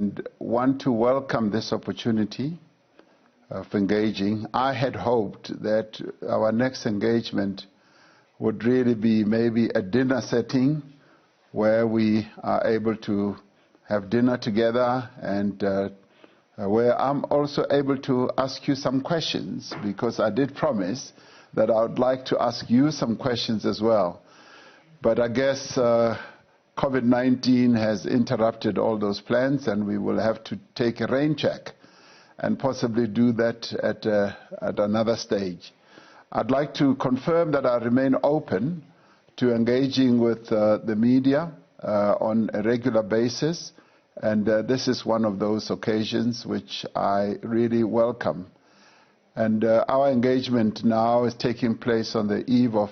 and want to welcome this opportunity of engaging. I had hoped that our next engagement would really be maybe a dinner setting where we are able to have dinner together and where I'm also able to ask you some questions, because I did promise that I would like to ask you some questions as well. But I guess COVID-19 has interrupted all those plans, and we will have to take a rain check and possibly do that at another stage. I'd like to confirm that I remain open to engaging with the media on a regular basis, and this is one of those occasions which I really welcome. And our engagement now is taking place on the eve of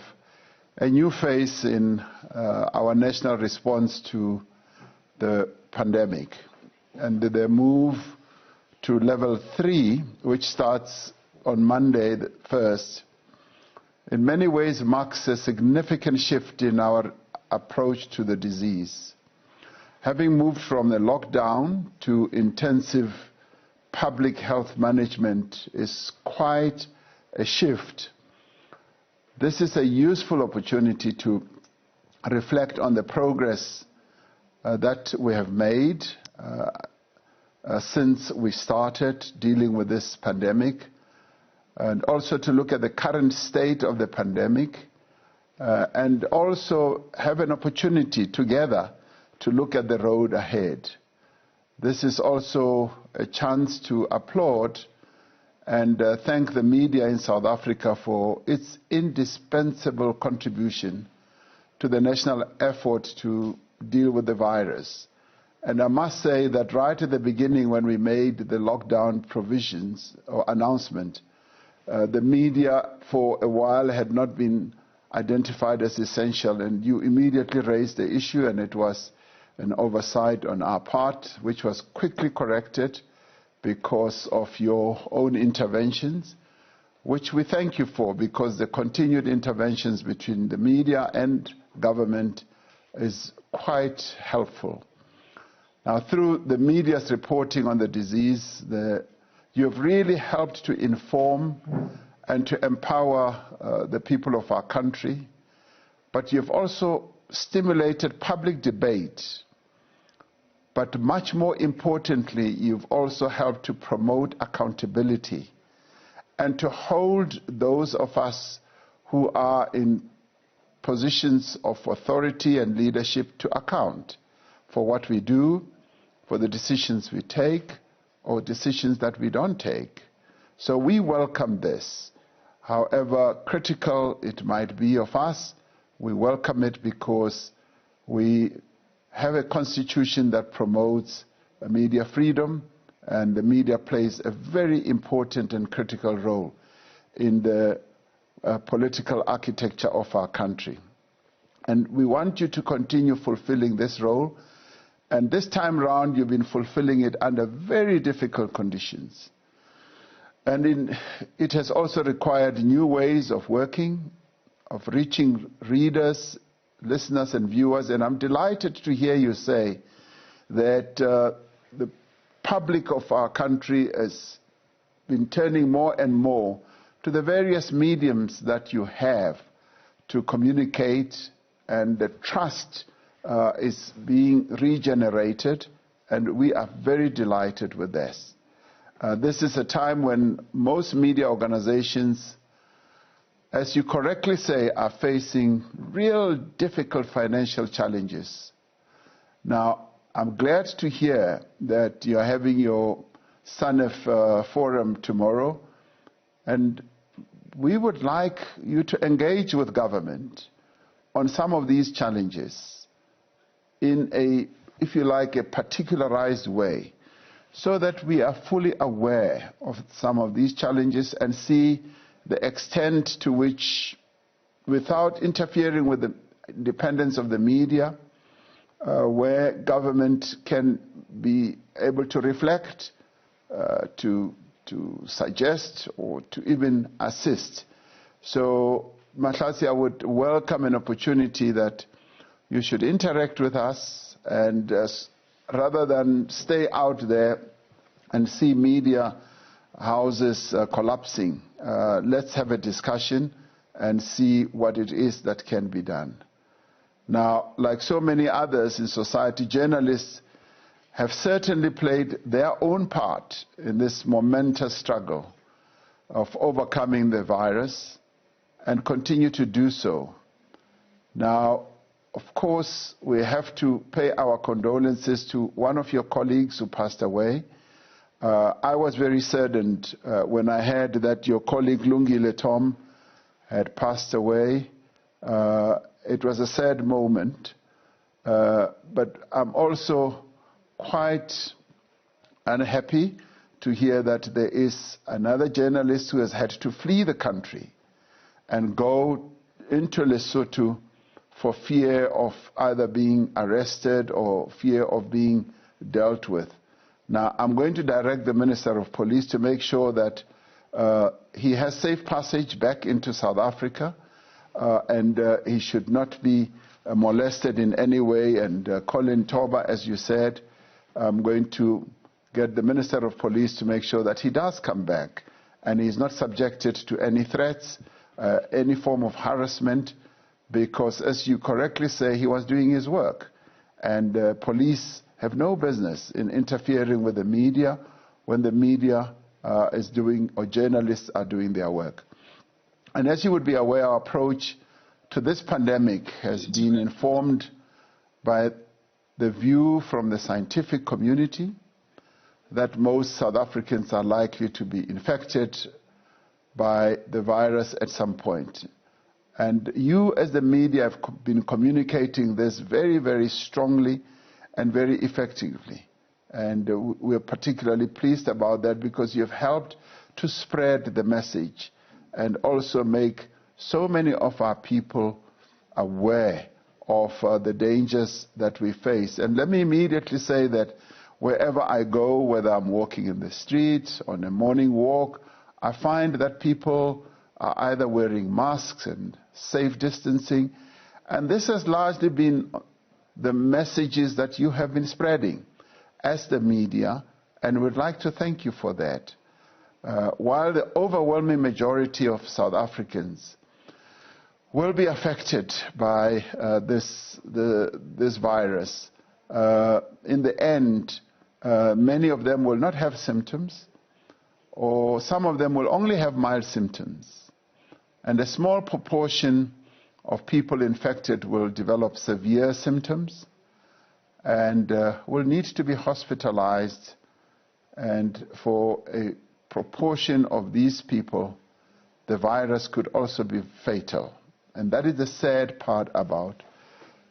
a new phase in our national response to the pandemic, and the move to level 3, which starts on Monday the 1st, in many ways marks a significant shift in our approach to the disease. Having moved from the lockdown to intensive public health management is quite a shift. This is a useful opportunity to reflect on the progress that we have made since we started dealing with this pandemic, and also to look at the current state of the pandemic, and also have an opportunity together to look at the road ahead. This is also a chance to applaud and thank the media in South Africa for its indispensable contribution to the national effort to deal with the virus. And I must say that right at the beginning, when we made the lockdown provisions or announcement, the media for a while had not been identified as essential, and you immediately raised the issue, and it was an oversight on our part, which was quickly corrected because of your own interventions, which we thank you for, because the continued interventions between the media and government is quite helpful. Now, through the media's reporting on the disease, you have really helped to inform and to empower the people of our country, but you've also stimulated public debate. But much more importantly, you've also helped to promote accountability and to hold those of us who are in positions of authority and leadership to account for what we do, for the decisions we take, or decisions that we don't take. So we welcome this. However critical it might be of us, we welcome it because we have a constitution that promotes media freedom, and the media plays a very important and critical role in the political architecture of our country. And we want you to continue fulfilling this role, and this time around you've been fulfilling it under very difficult conditions. And it has also required new ways of working, of reaching readers, listeners and viewers, and I'm delighted to hear you say that the public of our country has been turning more and more to the various mediums that you have to communicate, and the trust is being regenerated, and we are very delighted with this. This is a time when most media organizations, as you correctly say, are facing real difficult financial challenges. Now, I'm glad to hear that you're having your SANEF forum tomorrow, and we would like you to engage with government on some of these challenges in a, if you like, a particularized way, so that we are fully aware of some of these challenges and see the extent to which, without interfering with the independence of the media, where government can be able to reflect, to suggest, or to even assist. So, Mahlatsi, I would welcome an opportunity that you should interact with us and rather than stay out there and see media houses collapsing, let's have a discussion and see what it is that can be done. Now, like so many others in society, journalists have certainly played their own part in this momentous struggle of overcoming the virus and continue to do so. Now, of course, we have to pay our condolences to one of your colleagues who passed away. I was very saddened when I heard that your colleague Lungile Tom had passed away. It was a sad moment, but I'm also quite unhappy to hear that there is another journalist who has had to flee the country and go into Lesotho for fear of either being arrested or fear of being dealt with. Now, I'm going to direct the Minister of Police to make sure that he has safe passage back into South Africa, and he should not be molested in any way. And Colin Toba, as you said, I'm going to get the Minister of Police to make sure that he does come back and he's not subjected to any threats, any form of harassment, because, as you correctly say, he was doing his work. And police have no business in interfering with the media when the media is doing, or journalists are doing their work. And as you would be aware, our approach to this pandemic has been informed by the view from the scientific community that most South Africans are likely to be infected by the virus at some point. And you, as the media, have been communicating this very, very strongly and very effectively. And we're particularly pleased about that because you've helped to spread the message and also make so many of our people aware of the dangers that we face. And let me immediately say that wherever I go, whether I'm walking in the streets, on a morning walk, I find that people are either wearing masks and safe distancing. And this has largely been the messages that you have been spreading as the media, and we'd like to thank you for that. While the overwhelming majority of South Africans will be affected by this virus, in the end, many of them will not have symptoms, or some of them will only have mild symptoms. And a small proportion of people infected will develop severe symptoms and will need to be hospitalized. And for a proportion of these people, the virus could also be fatal. And that is the sad part about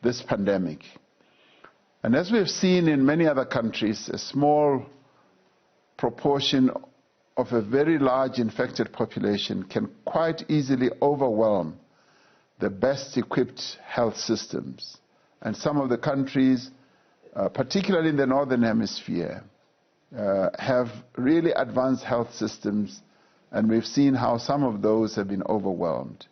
this pandemic. And as we've seen in many other countries, a small proportion of a very large infected population can quite easily overwhelm the best equipped health systems. And some of the countries, particularly in the Northern Hemisphere, have really advanced health systems, and we've seen how some of those have been overwhelmed.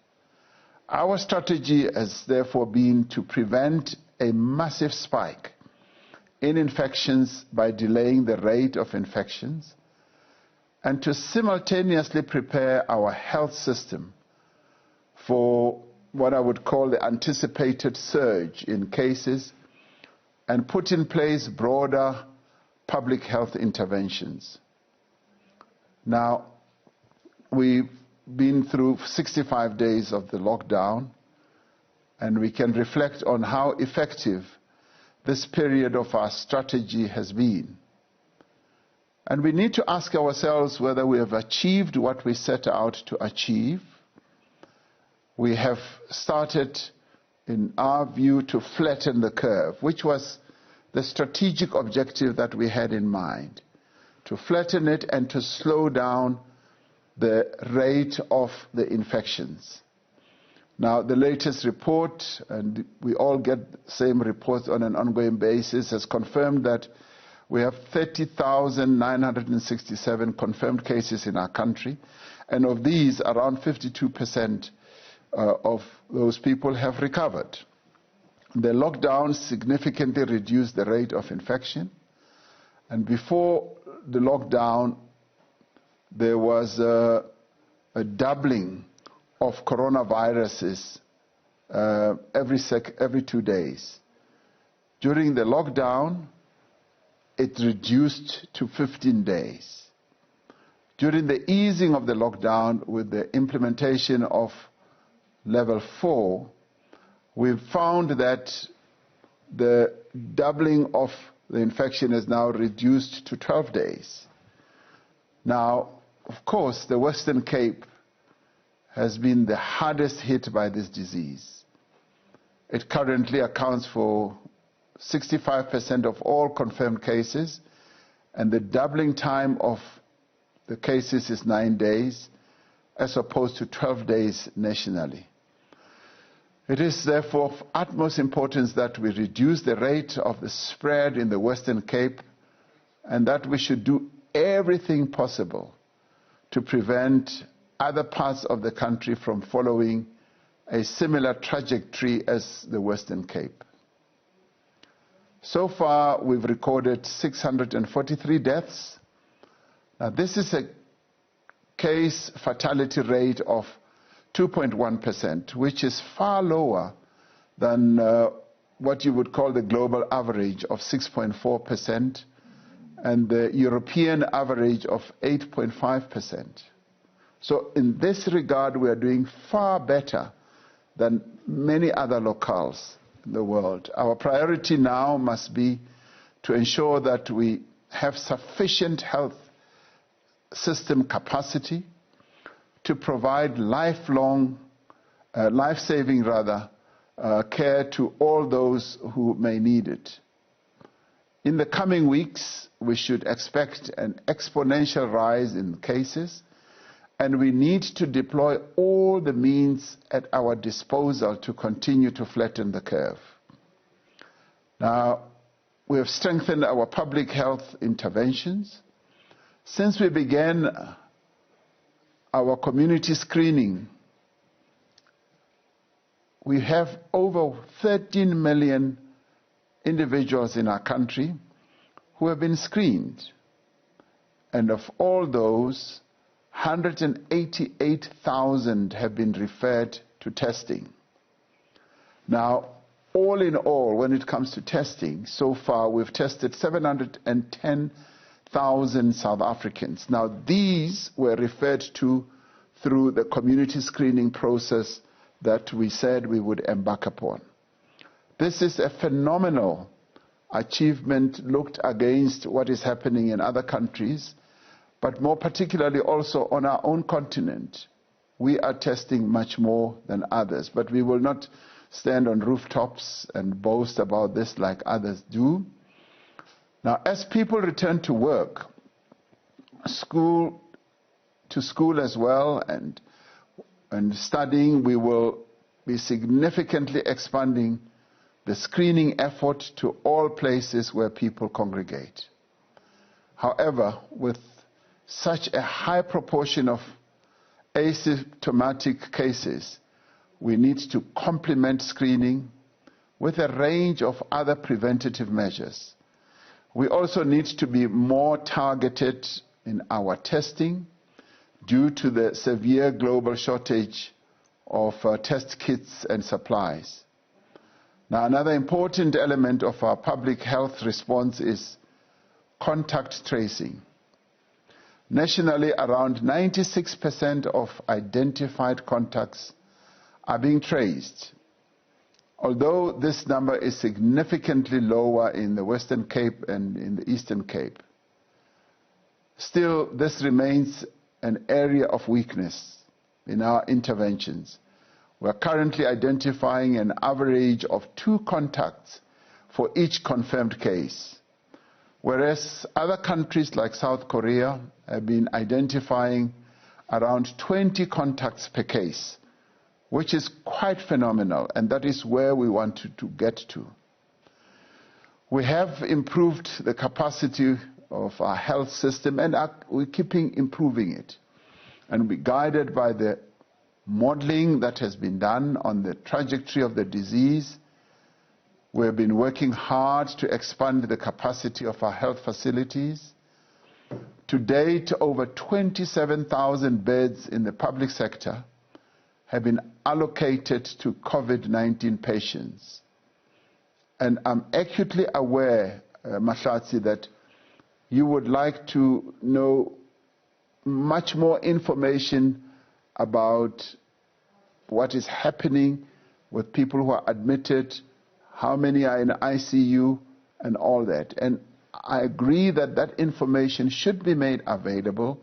Our strategy has therefore been to prevent a massive spike in infections by delaying the rate of infections, and to simultaneously prepare our health system for what I would call the anticipated surge in cases, and put in place broader public health interventions. Now, we've been through 65 days of the lockdown, and we can reflect on how effective this period of our strategy has been. And we need to ask ourselves whether we have achieved what we set out to achieve. We have started, in our view, to flatten the curve, which was the strategic objective that we had in mind, to flatten it and to slow down the rate of the infections. Now, the latest report, and we all get the same reports on an ongoing basis, has confirmed that we have 30,967 confirmed cases in our country, and of these, around 52% of those people have recovered. The lockdown significantly reduced the rate of infection. And before the lockdown, there was a doubling of coronaviruses every 2 days. During the lockdown, it reduced to 15 days. During the easing of the lockdown, with the implementation of level 4, we found that the doubling of the infection is now reduced to 12 days. Now, of course, the Western Cape has been the hardest hit by this disease. It currently accounts for 65% of all confirmed cases, and the doubling time of the cases is 9 days, as opposed to 12 days nationally. It is therefore of utmost importance that we reduce the rate of the spread in the Western Cape, and that we should do everything possible to prevent other parts of the country from following a similar trajectory as the Western Cape. So far, we've recorded 643 deaths. Now, this is a case fatality rate of 2.1%, which is far lower than what you would call the global average of 6.4% and the European average of 8.5%. So in this regard, we are doing far better than many other locales in the world. Our priority now must be to ensure that we have sufficient health system capacity to provide life-saving care to all those who may need it. In the coming weeks, we should expect an exponential rise in cases, and we need to deploy all the means at our disposal to continue to flatten the curve. Now, we have strengthened our public health interventions. Since we began our community screening, we have over 13 million individuals in our country who have been screened. And of all those, 188,000 have been referred to testing. Now, all in all, when it comes to testing, so far we've tested 710,000 South Africans. Now, these were referred to through the community screening process that we said we would embark upon. This is a phenomenal achievement looked against what is happening in other countries, but more particularly also on our own continent. We are testing much more than others, but we will not stand on rooftops and boast about this like others do. Now, as people return to work, school as well, and studying, we will be significantly expanding the screening effort to all places where people congregate. However, with such a high proportion of asymptomatic cases, we need to complement screening with a range of other preventative measures. We also need to be more targeted in our testing due to the severe global shortage of test kits and supplies. Now, another important element of our public health response is contact tracing. Nationally, around 96% of identified contacts are being traced. Although this number is significantly lower in the Western Cape and in the Eastern Cape, still this remains an area of weakness in our interventions. We are currently identifying an average of 2 contacts for each confirmed case, whereas other countries like South Korea have been identifying around 20 contacts per case, which is quite phenomenal, and that is where we want to get to. We have improved the capacity of our health system, and we're keeping improving it. And we're guided by the modeling that has been done on the trajectory of the disease. We have been working hard to expand the capacity of our health facilities. To date, over 27,000 beds in the public sector have been allocated to COVID-19 patients. And I'm acutely aware, Mahlatsi, that you would like to know much more information about what is happening with people who are admitted, how many are in ICU, and all that. And I agree that that information should be made available,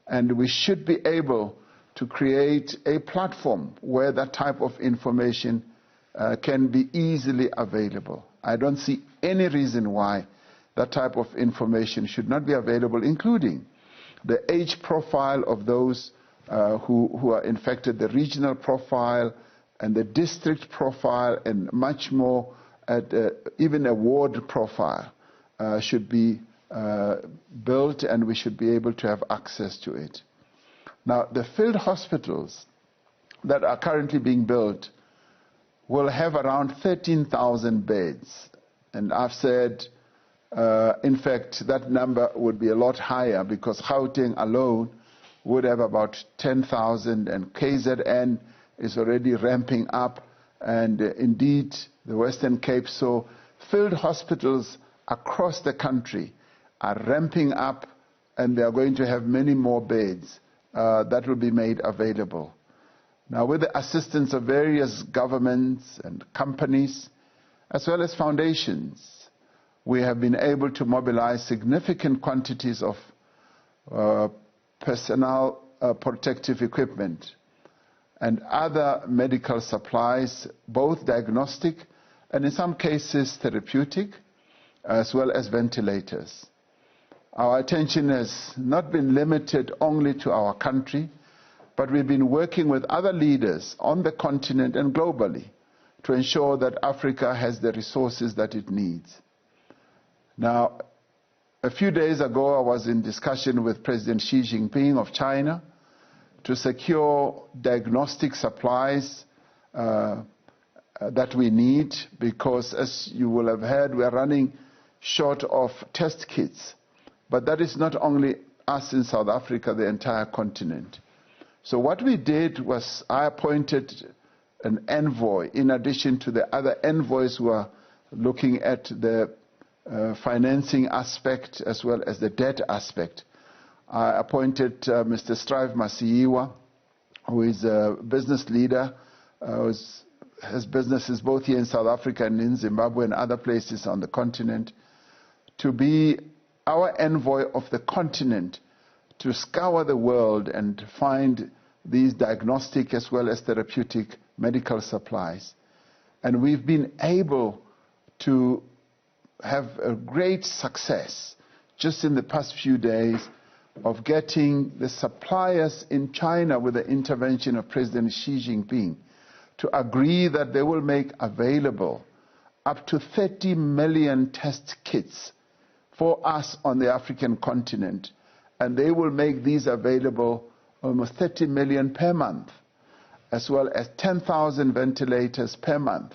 and we should be able to create a platform where that type of information can be easily available. I don't see any reason why that type of information should not be available, including the age profile of those who are infected, the regional profile, and the district profile, and much more, even a ward profile. Should be built, and we should be able to have access to it. Now, the field hospitals that are currently being built will have around 13,000 beds. And I've said, in fact, that number would be a lot higher because Gauteng alone would have about 10,000, and KZN is already ramping up, and indeed the Western Cape. So field hospitals across the country are ramping up, and they are going to have many more beds that will be made available. Now, with the assistance of various governments and companies, as well as foundations, we have been able to mobilize significant quantities of personal protective equipment and other medical supplies, both diagnostic and in some cases therapeutic, as well as ventilators. Our attention has not been limited only to our country, but we've been working with other leaders on the continent and globally to ensure that Africa has the resources that it needs. Now, a few days ago, I was in discussion with President Xi Jinping of China to secure diagnostic supplies that we need, because as you will have heard, we are running short of test kits. But that is not only us in South Africa, the entire continent. So what we did was I appointed an envoy in addition to the other envoys who are looking at the financing aspect as well as the debt aspect. I appointed Mr. Strive Masiyiwa, who is a business leader, has businesses both here in South Africa and in Zimbabwe and other places on the continent, to be our envoy of the continent to scour the world and find these diagnostic as well as therapeutic medical supplies. And we've been able to have a great success just in the past few days of getting the suppliers in China, with the intervention of President Xi Jinping, to agree that they will make available up to 30 million test kits for us on the African continent. And they will make these available, almost 30 million per month, as well as 10,000 ventilators per month,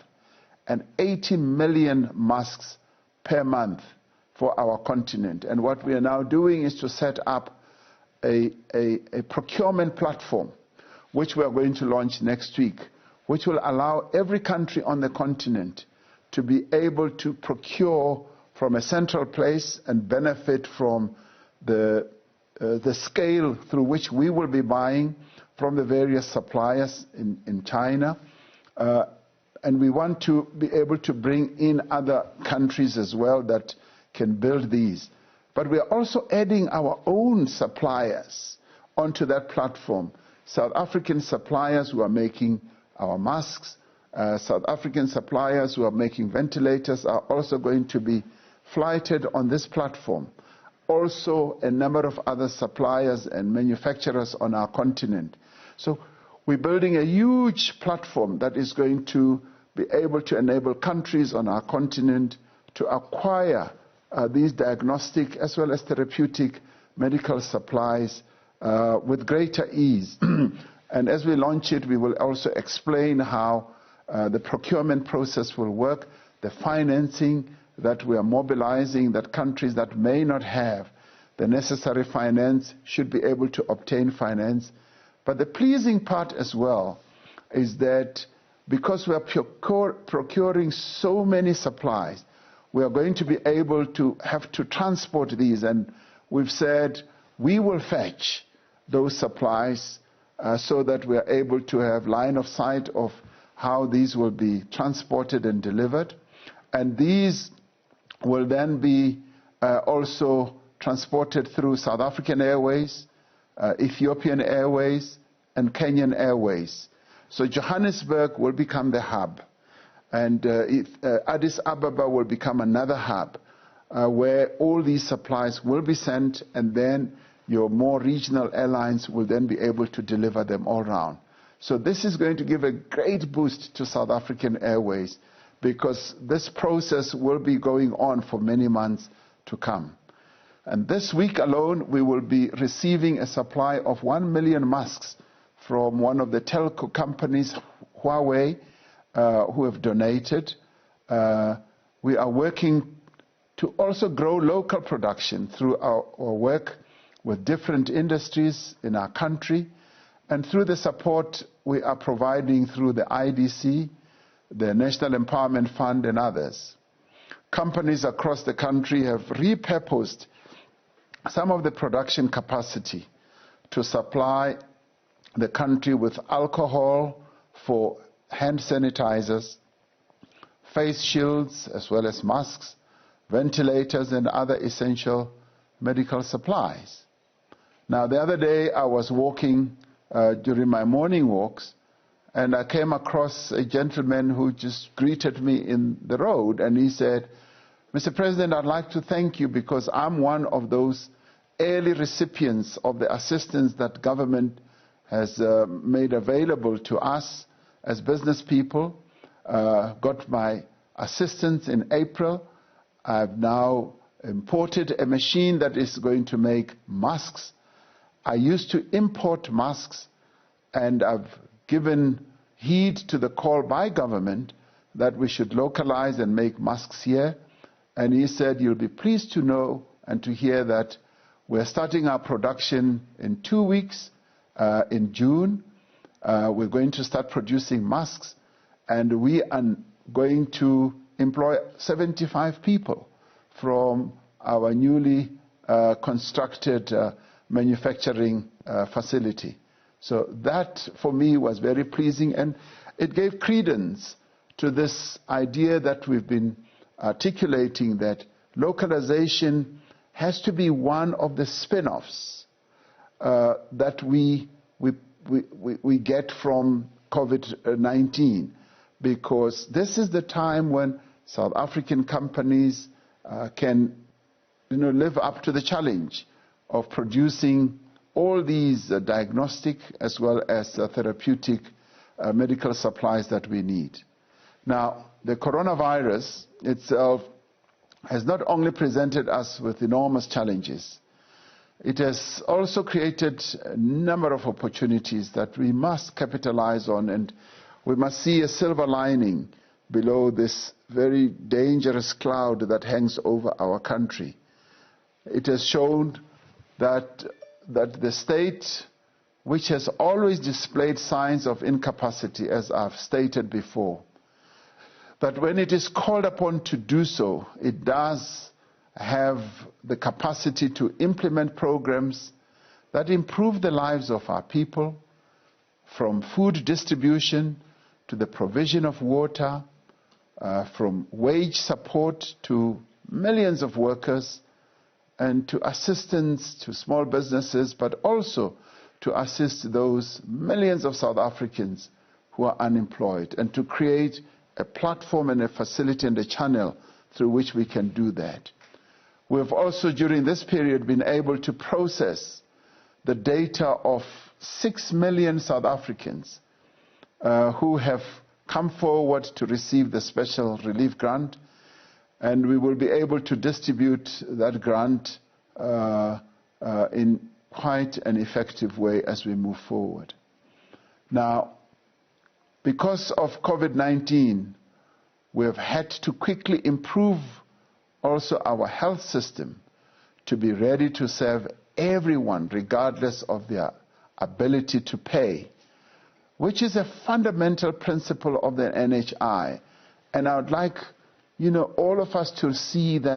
and 80 million masks per month for our continent. And what we are now doing is to set up a procurement platform, which we are going to launch next week, which will allow every country on the continent to be able to procure from a central place and benefit from the scale through which we will be buying from the various suppliers in China. And we want to be able to bring in other countries as well that can build these. But we are also adding our own suppliers onto that platform. South African suppliers who are making our masks, South African suppliers who are making ventilators are also going to be flighted on this platform. Also, a number of other suppliers and manufacturers on our continent. So we're building a huge platform that is going to be able to enable countries on our continent to acquire these diagnostic as well as therapeutic medical supplies with greater ease. And as we launch it, we will also explain how the procurement process will work. the financing that we are mobilizing, that countries that may not have the necessary finance should be able to obtain finance. But the pleasing part as well is that because we are procuring so many supplies, we are going to be able to have to transport these, and we've said we will fetch those supplies so that we are able to have line of sight of how these will be transported and delivered. And these will then be also transported through South African Airways, Ethiopian Airways, and Kenyan Airways. So Johannesburg will become the hub, and Addis Ababa will become another hub where all these supplies will be sent, and then your more regional airlines will then be able to deliver them all around. So this is going to give a great boost to South African Airways, because this process will be going on for many months to come. And this week alone, we will be receiving a supply of 1 million masks from one of the telco companies, Huawei, who have donated. We are working to also grow local production through our work with different industries in our country, and through the support we are providing through the IDC, the National Empowerment Fund, and others. Companies across the country have repurposed some of the production capacity to supply the country with alcohol for hand sanitizers, face shields, as well as masks, ventilators, and other essential medical supplies. Now, the other day I was walking during my morning walks, and I came across a gentleman who just greeted me in the road, and he said, "Mr. President, I'd like to thank you because I'm one of those early recipients of the assistance that government has made available to us as business people. Got my assistance in April. I've now imported a machine that is going to make masks. I used to import masks, and I've given heed to the call by government that we should localize and make masks here." And he said, "You'll be pleased to know and to hear that we're starting our production in 2 weeks, in June. We're going to start producing masks, and we are going to employ 75 people from our newly constructed manufacturing facility." So that, for me, was very pleasing, and it gave credence to this idea that we've been articulating, that localization has to be one of the spin-offs that we get from COVID-19, because this is the time when South African companies can live up to the challenge of producing all these diagnostic as well as therapeutic medical supplies that we need. Now, the coronavirus itself has not only presented us with enormous challenges, it has also created a number of opportunities that we must capitalize on, and we must see a silver lining below this very dangerous cloud that hangs over our country. It has shown that the state, which has always displayed signs of incapacity, as I've stated before, that when it is called upon to do so, it does have the capacity to implement programs that improve the lives of our people, from food distribution to the provision of water, from wage support to millions of workers, and to assistance to small businesses, but also to assist those millions of South Africans who are unemployed, and to create a platform and a facility and a channel through which we can do that. We have also, during this period, been able to process the data of 6 million South Africans who have come forward to receive the special relief grant, and we will be able to distribute that grant in quite an effective way as we move forward. Now, because of COVID-19, we have had to quickly improve also our health system to be ready to serve everyone regardless of their ability to pay, which is a fundamental principle of the NHI. And I would like, all of us to see that